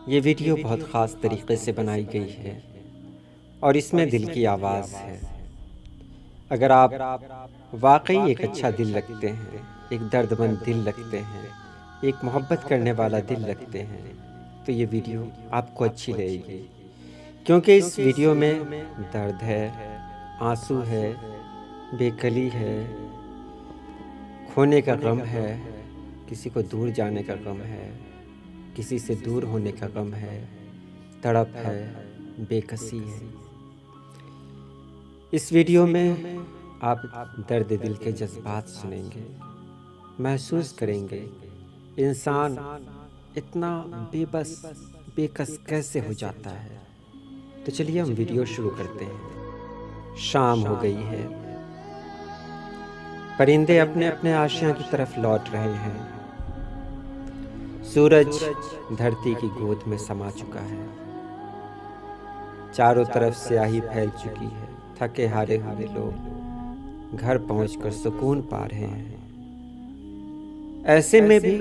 ये वीडियो बहुत ख़ास तरीके से बनाई गई है और इसमें दिल की आवाज़ है। अगर आप वाकई एक अच्छा दिल रखते हैं, एक दर्दमंद दिल रखते हैं, एक मोहब्बत करने वाला दिल रखते हैं, तो ये वीडियो आपको अच्छी लगेगी। क्योंकि इस वीडियो में दर्द है, आंसू है, बेकली है, खोने का गम है, किसी को दूर जाने का गम है, किसी से दूर होने का गम है, तड़प है, बेकसी है। इस वीडियो में आप दर्द दिल के जज्बात सुनेंगे, महसूस करेंगे इंसान इतना बेबस बेकस कैसे हो जाता है। तो चलिए हम वीडियो शुरू करते हैं। शाम हो गई है, परिंदे अपने अपने आशियां की तरफ लौट रहे हैं। सूरज धरती की गोद में समा चुका है, चारों तरफ स्याही फैल चुकी है। थके हारे हुए लोग घर पहुंचकर सुकून पा रहे हैं। ऐसे में भी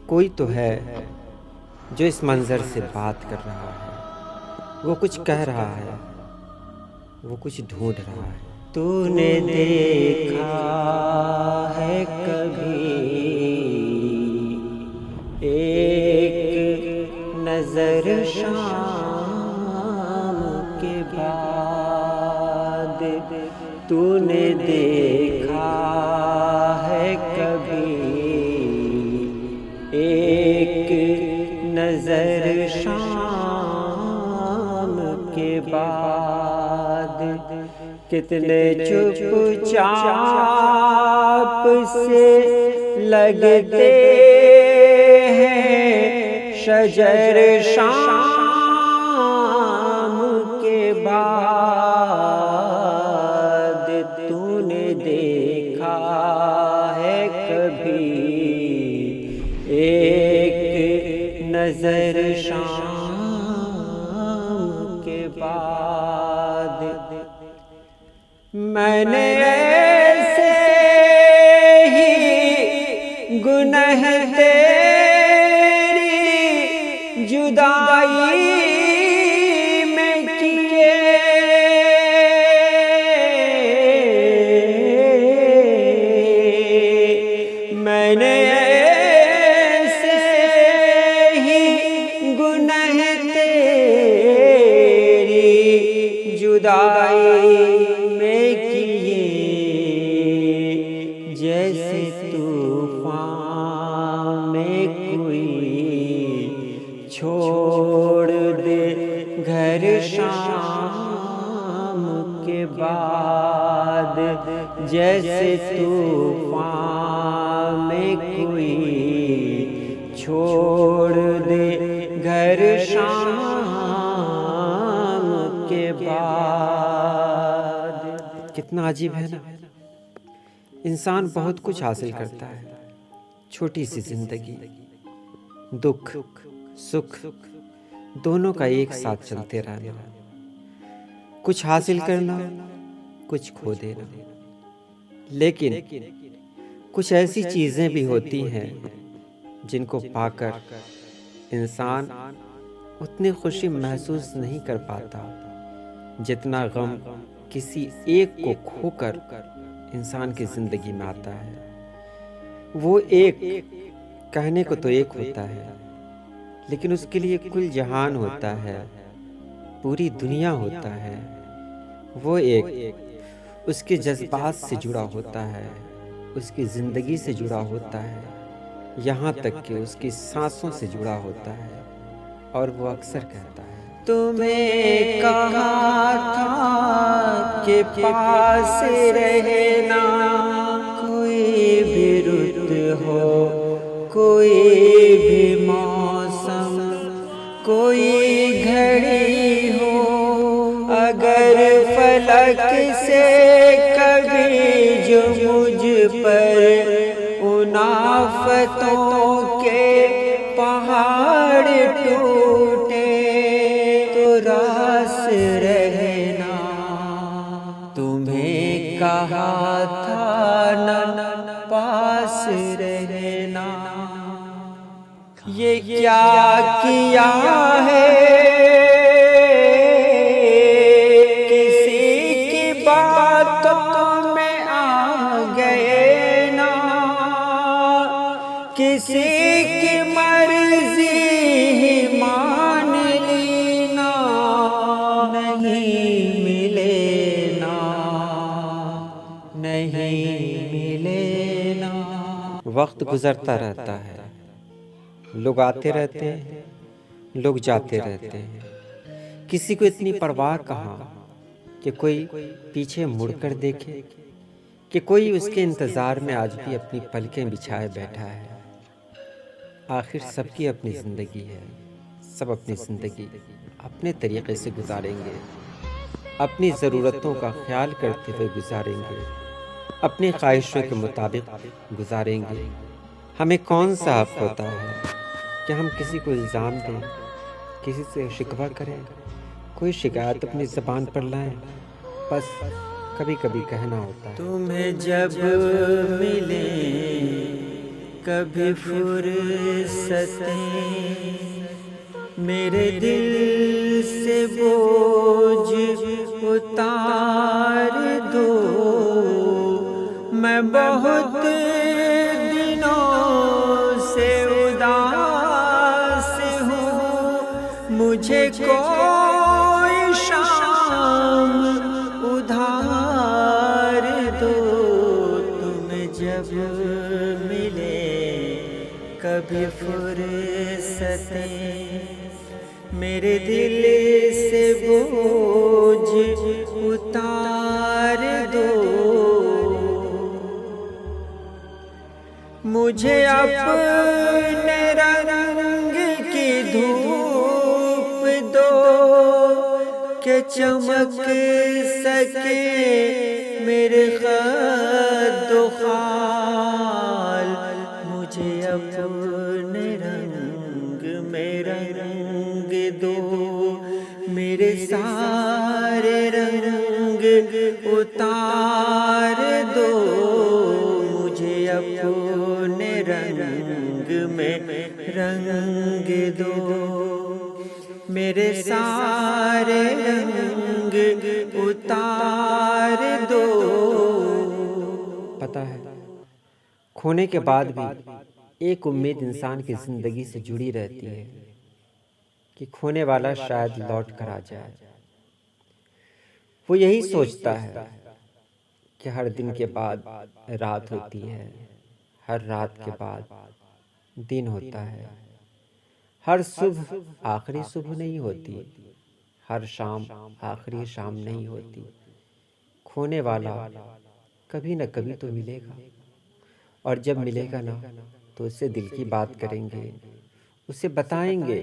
कोई तो है जो इस मंजर से बात कर रहा है, वो कुछ कह रहा है, वो कुछ ढूंढ रहा है। तूने देखा है कभी एक नजर शाम के बाद, तूने देखा है कभी एक नजर शाम के बाद। कितने चुपचाप से लगते हैं शजर शाम के बाद। तूने देखा है कभी एक नजर शाम के बाद। मैंने ऐसे ही गुनह तेरी जुदाई में किए, मैंने ऐसे ही गुनह तेरी जुदाई जैसे तूफान में कोई छोड़ दे घर शाम के बाद। जैसे तूफान में कोई छोड़ दे घर शाम के बाद। कितना अजीब है ना। इंसान बहुत कुछ हासिल करता है, छोटी सी जिंदगी, दुख सुख दोनों का एक साथ चलते रहना, कुछ हासिल करना, कुछ खो देना। लेकिन कुछ ऐसी चीजें भी होती हैं जिनको पाकर इंसान उतनी खुशी महसूस नहीं कर पाता जितना गम किसी एक को खोकर इंसान की जिंदगी में आता है। वो एक कहने को तो एक होता है, लेकिन उसके लिए कुल जहान होता है, पूरी दुनिया होता है। वो एक उसके जज्बात से जुड़ा होता है, उसकी ज़िंदगी से जुड़ा होता है, यहाँ तक कि उसकी सांसों से जुड़ा होता है। और वो अक्सर कहता है, तुम्हें कहा था के पास रहना, कोई भी रुत हो, कोई भी मौसम, कोई घड़ी हो, अगर फलक से कभी जो मुझ पर उन आफतों के पहाड़ टूटे तो रास रहना। तुम्हें कहा था न पास रहना, ये क्या किया है वक्त गुजरता रहता है, लोग आते रहते हैं, लोग जाते रहते हैं। किसी को इतनी परवाह कहाँ कि कोई पीछे मुड़कर देखे, कि कोई उसके इंतज़ार में आज भी अपनी पलकें बिछाए बैठा है। आखिर सबकी अपनी ज़िंदगी है, सब अपनी ज़िंदगी अपने तरीक़े से गुजारेंगे, अपनी ज़रूरतों का ख्याल करते हुए गुजारेंगे, अपनी ख्वाहिशों के मुताबिक गुजारेंगे। हमें कौन सा हक़ होता है कि हम किसी को इल्ज़ाम दें, किसी से शिकवा करें, कोई शिकायत अपनी ज़बान पर लाएं। बस कभी कभी कहना होता है, तुम्हें जब मिले कभी फुर्सतें, मेरे दिल से बोझ उतार दो। मैं बहुत दिनों से उदास हूँ, मुझे कोई शाम उधार दो। तुम्हें जब मिले कभी फुर्सतें, मेरे दिल से बोझ उतार दो। मुझे अपने रंग की धूप दो कि चमक सके मेरे खद्दो खाल। मुझे अपने रंग मेरा रंग दो, मेरे सारे रंग उतार दो। मुझे अपने रंग में रंग दो, मेरे सारे रंग उतार दो। पता है, खोने के बाद भी एक उम्मीद इंसान की ज़िंदगी से जुड़ी रहती है कि खोने वाला शायद लौट कर आ जाए। वो यही सोचता है कि हर दिन के बाद रात होती है, हर रात के बाद दिन होता है, हर सुबह आखिरी सुबह नहीं होती, हर शाम आखिरी शाम नहीं होती। खोने वाला कभी न कभी तो मिलेगा, और जब मिलेगा ना तो उससे दिल की बात करेंगे, उसे बताएंगे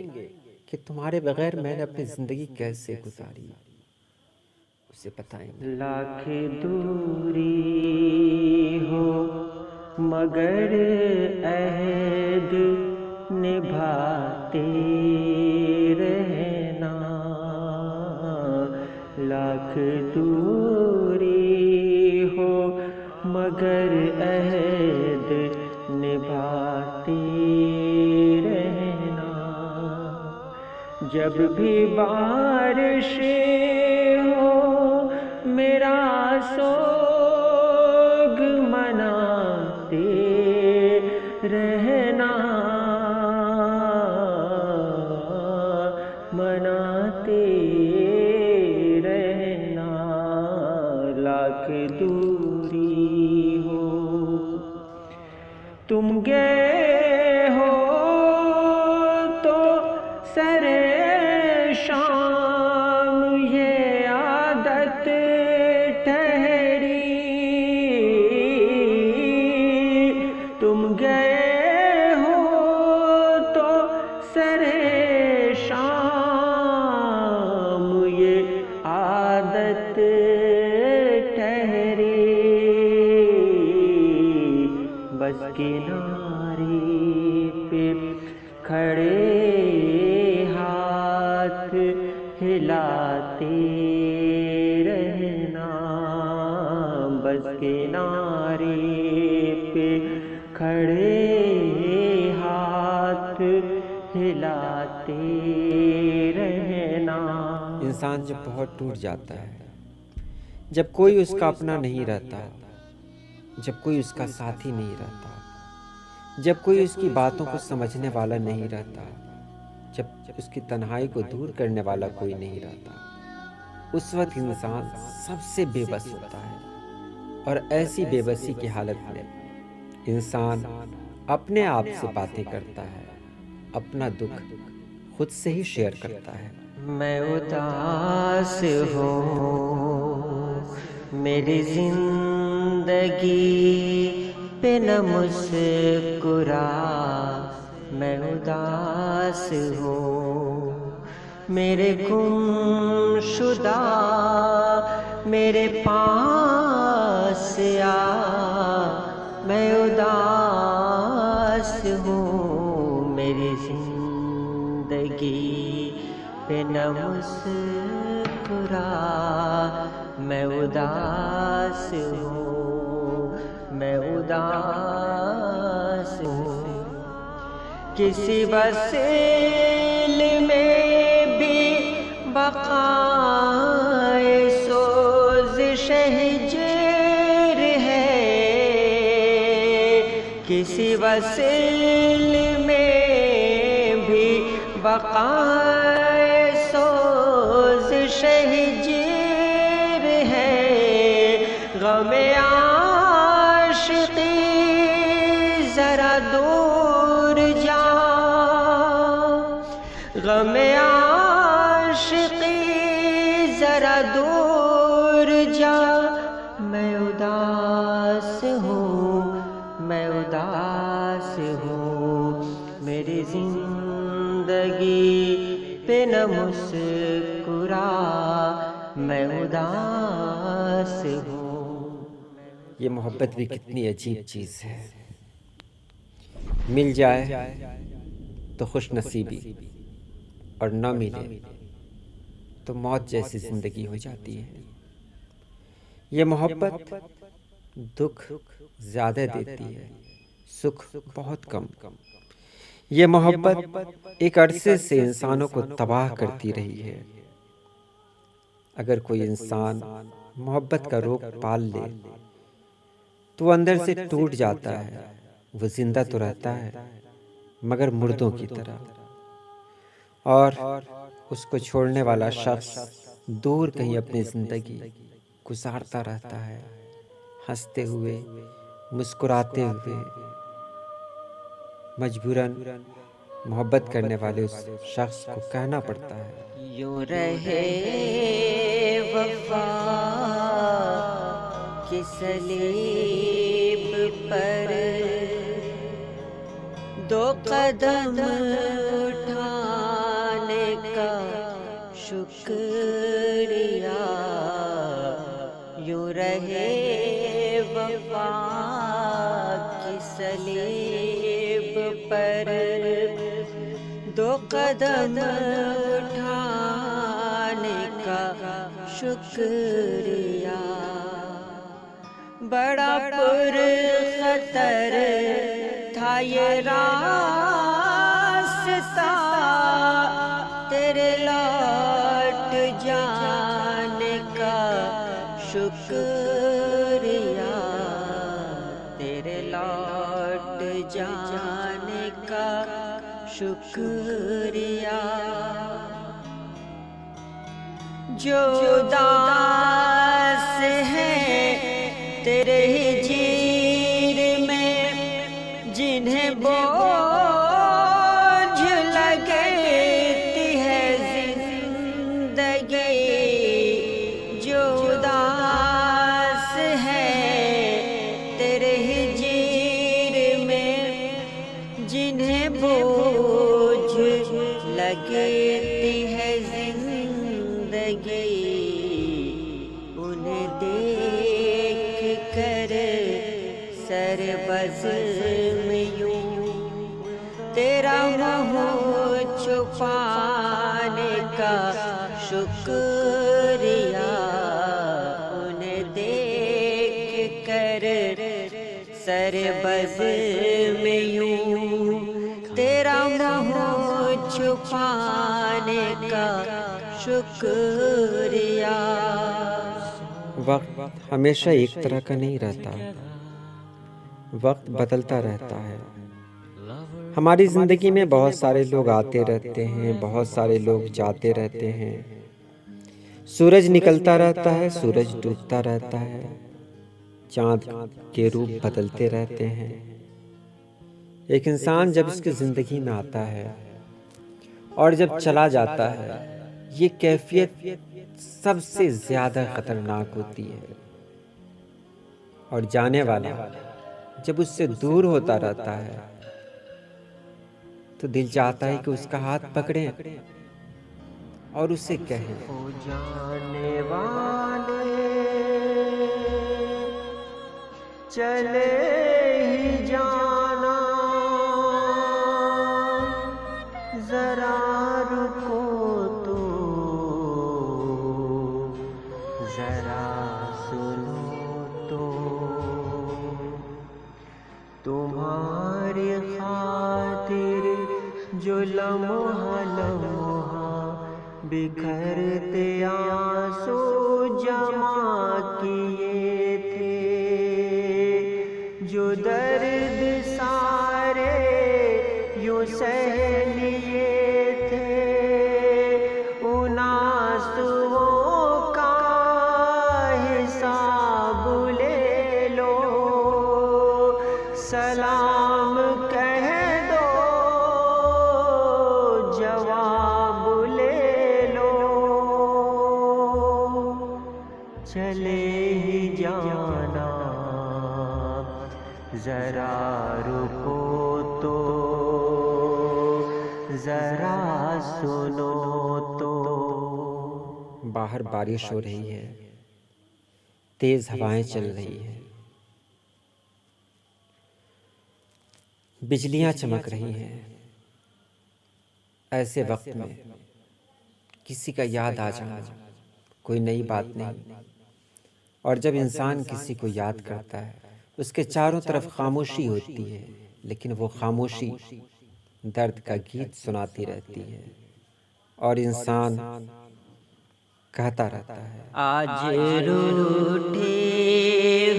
कि तुम्हारे बगैर मैंने अपनी ज़िंदगी कैसे गुजारी, उसे बताएंगे। लाख दूरी हो मगर अहद निभाते रहना। लाख दूरी हो मगर अहद निभाते रहना। जब भी बारिश हो मेरा सोग मनाते रहना, मनाते रहना। लाख दूरी हो तुम गए हो तो सरे शाम ये आदत ठहरी। तुम गए हो तो सरे शाम ये आदत ठहरी। बस किनारे पे खड़े हाथ हिलाते रहना। बस किनारे पे खड़े हाथ हिलाते रहना। इंसान जब बहुत टूट जाता है, जब कोई उसका अपना नहीं रहता, जब कोई उसका साथी नहीं रहता, जब कोई उसकी बातों को समझने वाला नहीं रहता, जब उसकी तन्हाई को दूर करने वाला कोई नहीं रहता, उस वक्त इंसान सबसे बेबस होता है। और ऐसी बेबसी की हालत में इंसान अपने आप से बातें करता है, अपना दुख खुद से ही शेयर करता है। मैं उदास हूँ, मेरी जिंदगी पे न मुस्कुरा। मैं उदास हूँ, मेरे गुमशुदा मेरे पास आ। मैं उदास हूँ, मेरी जिंदगी पे न मुस्कुरा। मैं उदास हूँ, मैं उदास हूँ। किसी वसील में भी बक़ाए सोज़िश हिज्र है। किसी वसील में भी बक़ाए सोज़िश हिज्र है। ग़म-ए आशिक़ी ज़रा दूर जा, ग़म-ए आशिक़ी ज़रा दूर जा। मैं उदास हूँ, मैं उदास हूँ, मेरी जिंदगी पे न मुस्कुरा। मैं उदास हूँ। ये मोहब्बत भी कितनी अजीब चीज़ है। मिल जाए तो खुश नसीबी, और न मिले तो मौत जैसी ज़िंदगी हो जाती है। ये मोहब्बत दुख ज़्यादा देती है, सुख बहुत कम। ये मोहब्बत एक अरसे से इंसानों को तबाह करती रही है। अगर कोई इंसान मोहब्बत का रोग पाल ले तो वो अंदर से टूट जाता है। वो जिंदा तो रहता है मगर मुर्दों की तरह, और उसको छोड़ने वाला शख्स दूर कहीं अपनी जिंदगी गुजारता रहता है, हंसते हुए, मुस्कुराते हुए। मजबूरन मोहब्बत करने वाले उस शख्स को कहना पड़ता है, यूं रहे वफा की सलीब पर, दो कदम उठाने का शुक्रिया। यूं रहे वफा की सलीब पर, दो कदम उठाने का शुक्रिया। बड़ा पुरखतर था ये रास्ता, तेरे लौट जाने का शुक्रिया। तेरे लौट जाने का शुक्रिया। जो उदास है तेरे हिजीर में, जिन्हें बोझ लगती है जिंदगी। जो उदास है तेरे हिजीर में, जिन्हें बोझ लगती है जिंदगी। उन्हें देख कर सर बज़्म यूं तेरा मुँह छुपाने का शुक्रिया। उन्हें देख कर सर बज़्म यूं तेरा मुँह छुपाने का शुक्रिया। वक्त हमेशा एक तरह का नहीं रहता, वक्त बदलता रहता है। हमारी ज़िंदगी में बहुत सारे लोग आते रहते हैं, बहुत सारे लोग जाते रहते हैं। सूरज निकलता रहता है, सूरज डूबता रहता है, चाँद के रूप बदलते रहते हैं। एक इंसान जब इसकी ज़िंदगी में आता है और जब चला जाता है, ये कैफियत सबसे ज़्यादा ख़तरनाक होती है। और जाने वाला जब उससे दूर होता रहता है तो दिल चाहता है कि उसका हाथ पकड़ें और उसे कहें, ओ जाने वाले चले ही जाना, जरा रुको तो जरा सुनो तो, तुम्हारी खातिर जो लम्हा लम्हा बिखरते आंसू जमा किए थे, जो दर्द सारे यूं सह लिए थे, उन आंसुओं का हिसाब ले लो, सलाम कह दो जवाब ले लो, चले ही जाना जरा रुको तो जरा सुनो तो। बाहर बारिश हो रही है, तेज हवाएं चल रही हैं, बिजलियां चमक रही हैं। ऐसे वक्त में किसी का याद आ जाना कोई नई बात नहीं। और जब इंसान किसी को याद करता है, उसके चारों तरफ खामोशी होती है, लेकिन वो खामोशी दर्द का गीत सुनाती रहती है और इंसान कहता रहता है, आज रूठे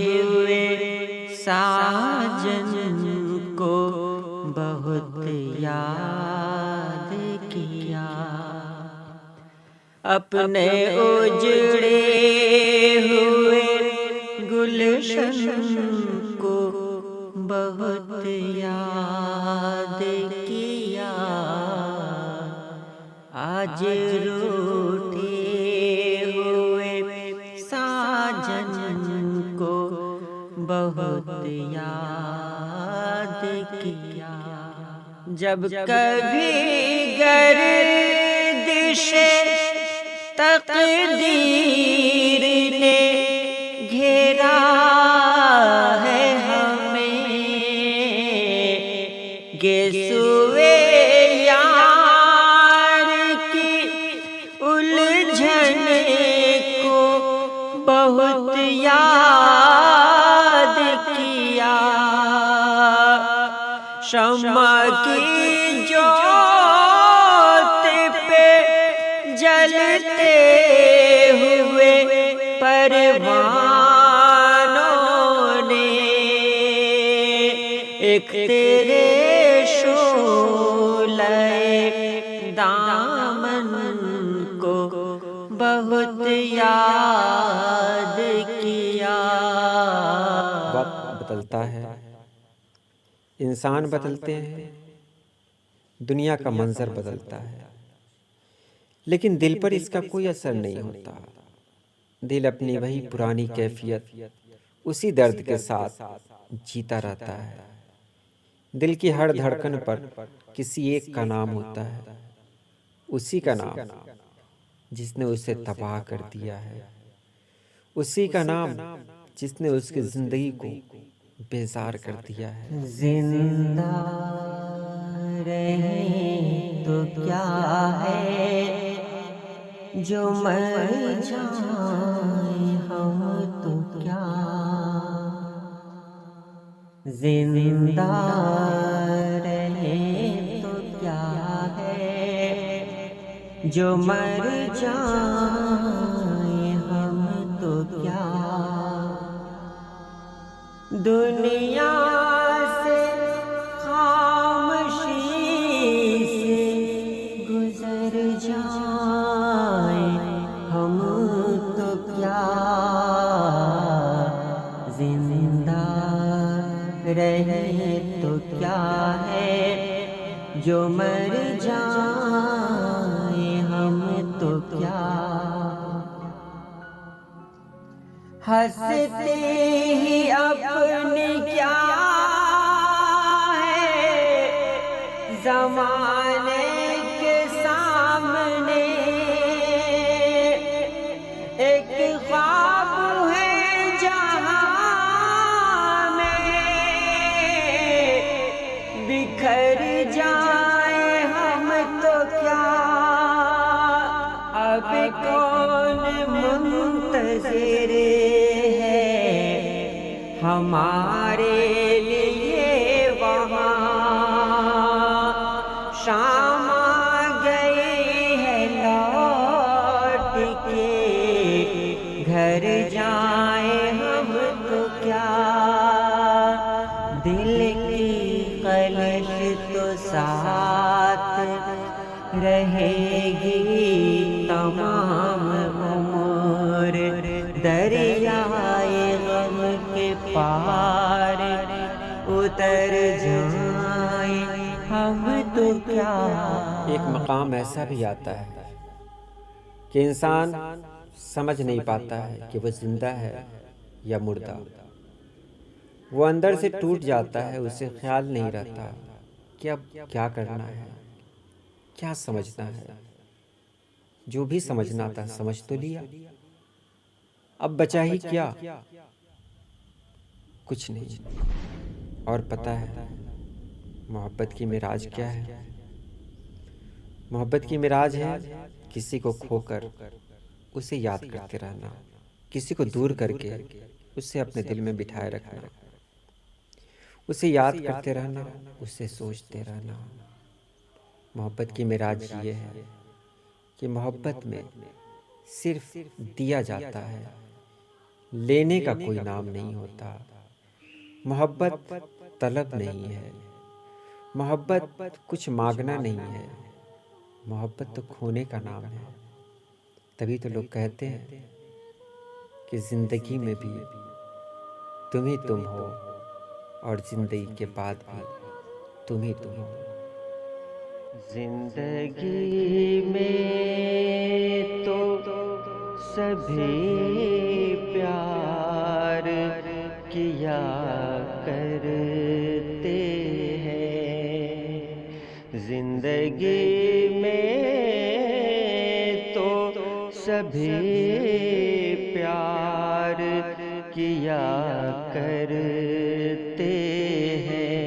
हुए साजन को बहुत याद किया, अपने उजड़े हुए गुलशन को बहुत याद किया, आज रूठे हुए साजन को बहुत याद किया, जब कभी गर्दिश तकदीर ने घेरा है हमें, गेसुए यार की उलझन को बहुत याद किया, शम्मा की जोत पे जलते हुए परवानों ने एक तेरे शोले दामन को बहुत याद किया। वक्त बदलता है, इंसान बदलते हैं, दुनिया का मंजर बदलता है, लेकिन दिल पर इसका कोई असर नहीं होता। दिल अपनी वही पुरानी कैफियत, उसी दर्द के साथ जीता रहता है। दिल की हर धड़कन पर किसी एक का नाम होता है, उसी का नाम जिसने उसे तबाह कर दिया है, उसी का नाम जिसने उसकी जिंदगी को बेजार कर दिया है। जिंदा रहे तो क्या है, जो मर जाए हम तो क्या, जिंदा रहे तो क्या है, जो मर जाए हम तो क्या, दुनिया से खामोशी से गुजर जाए हम तो क्या, जिंदा रहे तो क्या है। हंसते ही अपने क्या है जमाने के सामने। एक ख्वाब है जहां में बिखर जाए हम तो क्या। अब कौन मुंतज़िर है हमारे लिए वहाँ। शाम आ गई है लौट के घर जाए हम तो क्या। दिल की कलश तो साथ रहेगी तमाम उम्र। दरियाए गम के पार उतर जाए हम तो क्या। एक मकाम ऐसा भी आता है कि इंसान समझ नहीं पाता है कि वो जिंदा है या मुर्दा। वो अंदर से टूट जाता है, उसे ख्याल नहीं रहता कि अब क्या करना है, क्या समझना है। जो भी समझना था समझ तो लिया, अब बचा ही क्या, कुछ नहीं। और पता है मोहब्बत की मिराज क्या है? मोहब्बत की मिराज है किसी को खोकर उसे याद करते रहना, किसी को दूर करके उसे अपने दिल में बिठाए रखना, उसे याद करते रहना, उसे सोचते रहना। मोहब्बत की मिराज ये है कि मोहब्बत में सिर्फ दिया जाता है, लेने का कोई नाम नहीं होता। मोहब्बत तलब नहीं है, मोहब्बत कुछ मांगना नहीं है, मोहब्बत तो खोने का नाम है। तभी तो लोग कहते हैं कि ज़िंदगी में भी तुम ही तुम हो और ज़िंदगी के बाद भी तुम ही तुम हो। जिंदगी में तो सभी प्यार किया करते हैं। जिंदगी में तो सभी प्यार किया करते हैं।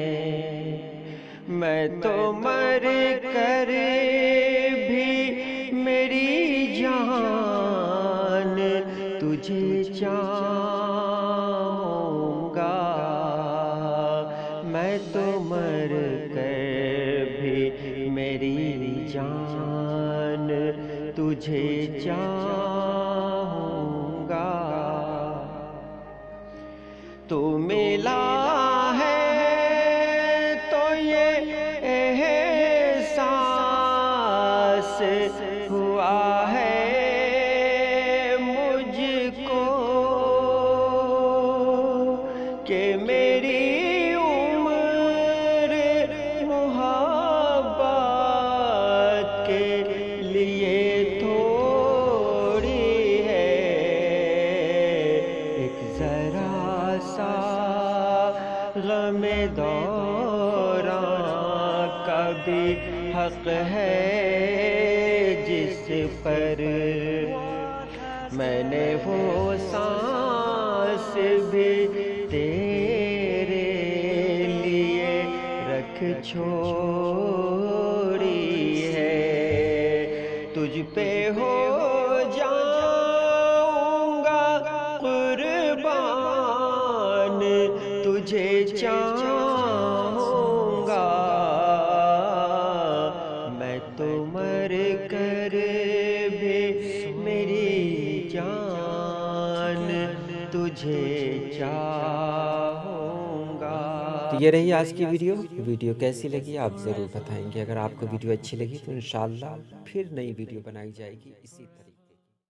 मैं तो मर कर भी मेरी जान तुझे चाहूँगा। मैं तो मर कर भी मेरी जान तुझे चाहूँगा। तू मिला है तो ये एहसास हुआ है मुझको कि मेरी उम्र मोहब्बत के लिए थोड़ी है। एक जरा सा गमे दौरां का भी हक है जिस पर मैंने वो सांस भी तेरे लिए रख छोड़ी है। तुझ पे हो जाऊंगा कुर्बान तुझे चाहूँगा। मैं तो मर कर भी मेरी जान तुझे चाहूँगा। तो ये रही आज की वीडियो कैसी लगी आप ज़रूर बताएंगे। अगर आपको वीडियो अच्छी लगी तो इंशाल्लाह फिर नई वीडियो बनाई जाएगी इसी तरीके।